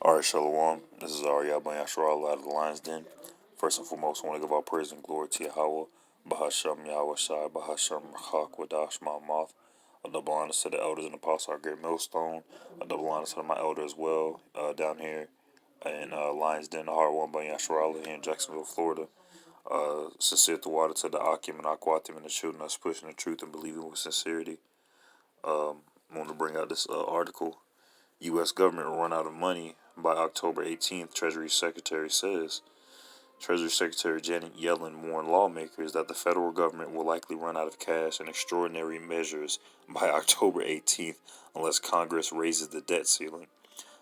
Alright, Shalom. This is Arya Yasharallah out of the Lion's Den. First and foremost, I want to give all praise and glory to Yahweh, Bahasham Yahweh Shai, Bahasham Rachak Wadash Ma'amath. A double honor to the elders and apostles, our great millstone. A double honor to my elder as well, down here in Lion's Den, the Hard One by Yasharallah here in Jacksonville, Florida. Sincere to water to the Akim and Aquatim and the children that's pushing the truth and believing with sincerity. I want to bring out this article. U.S. government will run out of money by October 18th, Treasury Secretary says. Treasury Secretary Janet Yellen warned lawmakers that the federal government will likely run out of cash in extraordinary measures by October 18th unless Congress raises the debt ceiling.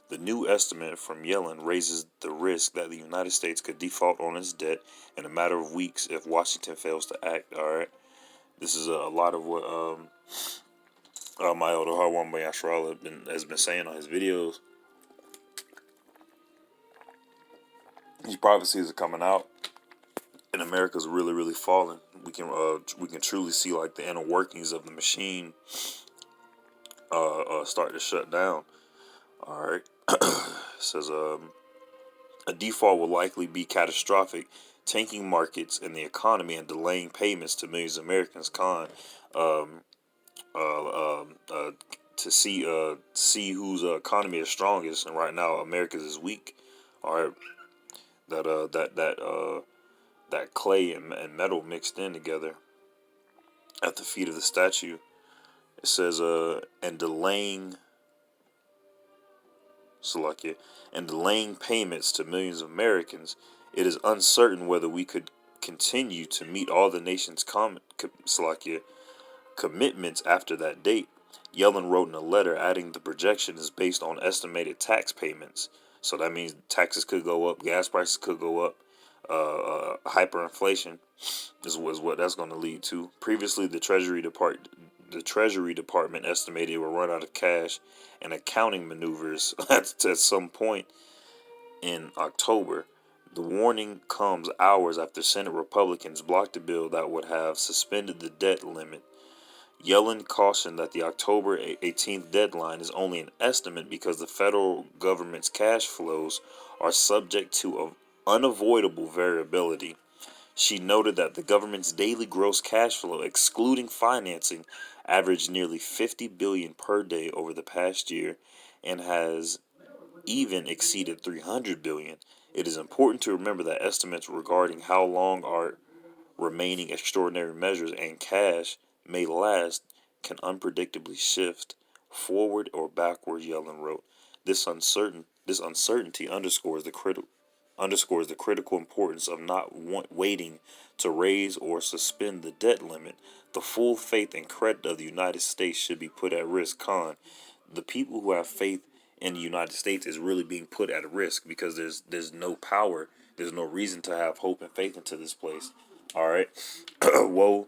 The new estimate from Yellen raises the risk that the United States could default on its debt in a matter of weeks if Washington fails to act. All right, this is a lot of what my elder Harwan Bayashrala has been saying on his videos. These prophecies are coming out, and America's really, really falling. We can truly see like the inner workings of the machine start to shut down. All right, it says a default will likely be catastrophic, tanking markets and the economy and delaying payments to millions of Americans. To see whose economy is strongest, and right now America's is weak. All right, that clay and metal mixed in together at the feet of the statue. It says and delaying Salakia and delaying payments to millions of Americans. It is uncertain whether we could continue to meet all the nation's commitments after that date. Yellen wrote in a letter adding the projection is based on estimated tax payments. So that means taxes could go up, gas prices could go up, hyperinflation is what that's going to lead to. Previously, the Treasury Department estimated it would run out of cash and accounting maneuvers at some point in October. The warning comes hours after Senate Republicans blocked a bill that would have suspended the debt limit. Yellen cautioned that the October 18th deadline is only an estimate because the federal government's cash flows are subject to unavoidable variability. She noted that the government's daily gross cash flow, excluding financing, averaged nearly $50 billion per day over the past year and has even exceeded $300 billion. It is important to remember that estimates regarding how long our remaining extraordinary measures and cash may last can unpredictably shift forward or backward, Yellen wrote. This uncertainty underscores the critical importance of not waiting to raise or suspend the debt limit. The full faith and credit of the United States should be put at risk. The people who have faith in the United States is really being put at risk because there's no power, there's no reason to have hope and faith into this place. All right, woe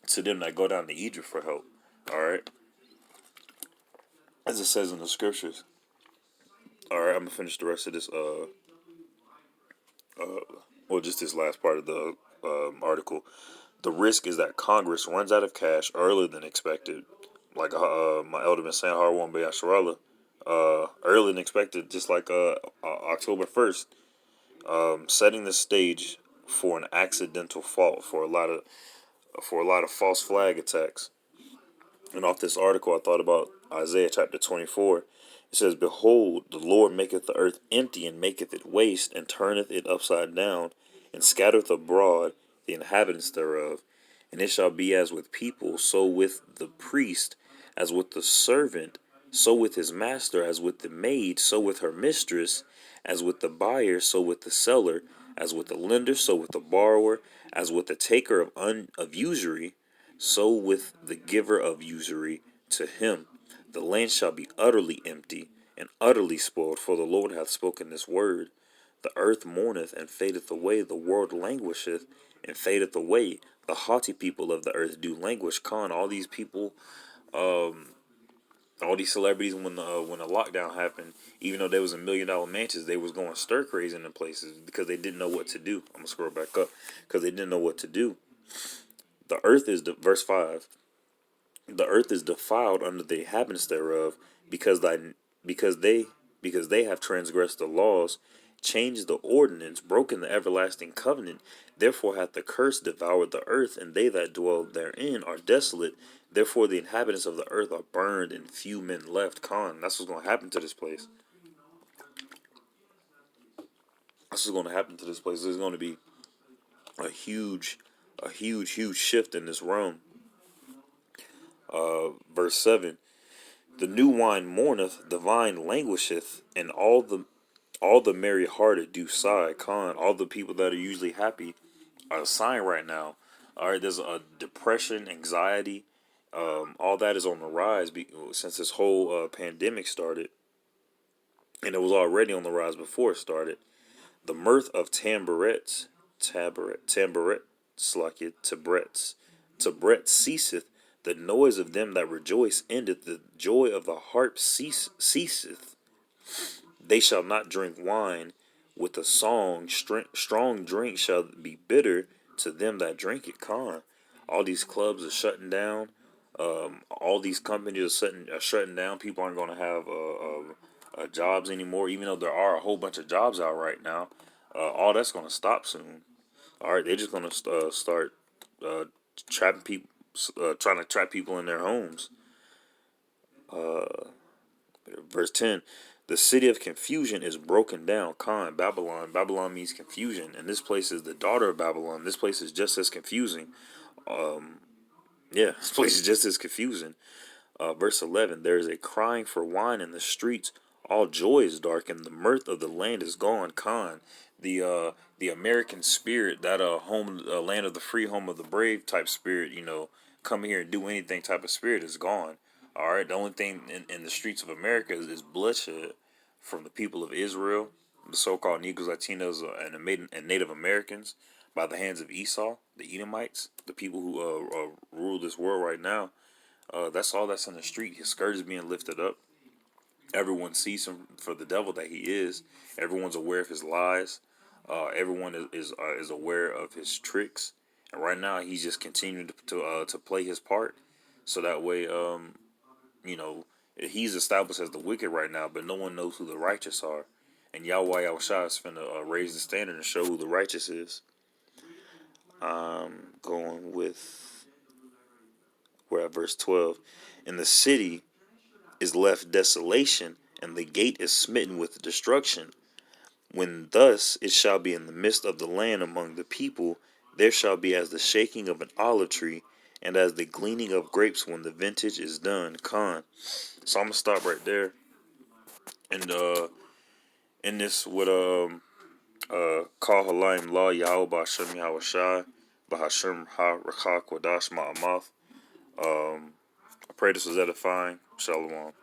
to them that go down to Egypt for help. All right, as it says in the scriptures. All right, I'm gonna finish the rest of this. Just this last part of the article. The risk is that Congress runs out of cash earlier than expected. Like my elder been saying, Harwan Bayasharallah, earlier than expected, just like October 1st, setting the stage for an accidental fault for a lot of false flag attacks. And off this article, I thought about Isaiah chapter 24. It says, "Behold, the Lord maketh the earth empty, and maketh it waste, and turneth it upside down, and scattereth abroad the inhabitants thereof. And it shall be as with people, so with the priest, as with the servant, so with his master, as with the maid, so with her mistress, as with the buyer, so with the seller, as with the lender, so with the borrower, as with the taker of usury, so with the giver of usury to him. The land shall be utterly empty and utterly spoiled, for the Lord hath spoken this word. The earth mourneth and fadeth away, the world languisheth and fadeth away. The haughty people of the earth do languish." All these people, all these celebrities, when the lockdown happened, even though there was $1 million mansions, they was going stir crazy in the places because they didn't know what to do. I'm gonna scroll back up because they didn't know what to do. The earth is verse 5. The earth is defiled under the inhabitants thereof, because they because they have transgressed the laws, changed the ordinance, broken the everlasting covenant. Therefore hath the curse devoured the earth, and they that dwell therein are desolate. Therefore the inhabitants of the earth are burned, and few men left. That's what's going to happen to this place. This is going to happen to this place. There's going to be a huge shift in this realm. Verse 7. The new wine mourneth, the vine languisheth, and all the merry hearted do sigh. All the people that are usually happy are sighing right now. All right, there's a depression, anxiety, all that is on the rise since this whole pandemic started, and it was already on the rise before it started. The mirth of tabret ceaseth. The noise of them that rejoice endeth. The joy of the harp ceaseth. They shall not drink wine with a song. Strong drink shall be bitter to them that drink it. All these clubs are shutting down. All these companies are shutting down. People aren't going to have jobs anymore, even though there are a whole bunch of jobs out right now. All that's going to stop soon. All right, they're just going to start uh, trapping people, trying to trap people in their homes. Verse 10. The city of confusion is broken down. Babylon. Babylon means confusion, and this place is the daughter of Babylon. This place is just as confusing. Yeah, this place is just as confusing. Verse 11. There is a crying for wine in the streets. All joy is darkened. The mirth of the land is gone. The American spirit, that home, land of the free, home of the brave type spirit, come here and do anything type of spirit is gone. All right, the only thing in the streets of America is bloodshed from the people of Israel, the so-called Negroes, Latinos, and Native Americans by the hands of Esau, the Edomites, the people who rule this world right now. That's all that's in the street. His skirt is being lifted up. Everyone sees him for the devil that he is. Everyone's aware of his lies. Everyone is aware of his tricks. And right now, he's just continuing to play his part. So that way, he's established as the wicked right now, but no one knows who the righteous are. And Yahweh Yahushua is finna raise the standard and show who the righteous is. Going with, we're at verse 12. In the city is left desolation, and the gate is smitten with destruction. When thus it shall be in the midst of the land among the people, there shall be as the shaking of an olive tree, and as the gleaning of grapes when the vintage is done. So I'm gonna stop right there, and in this with call Halayim La Yahweh Ba'Shem Yahushai Ba'Hashem Ha Rakha Kodash Ma'amath. I pray this was edifying. Shalom.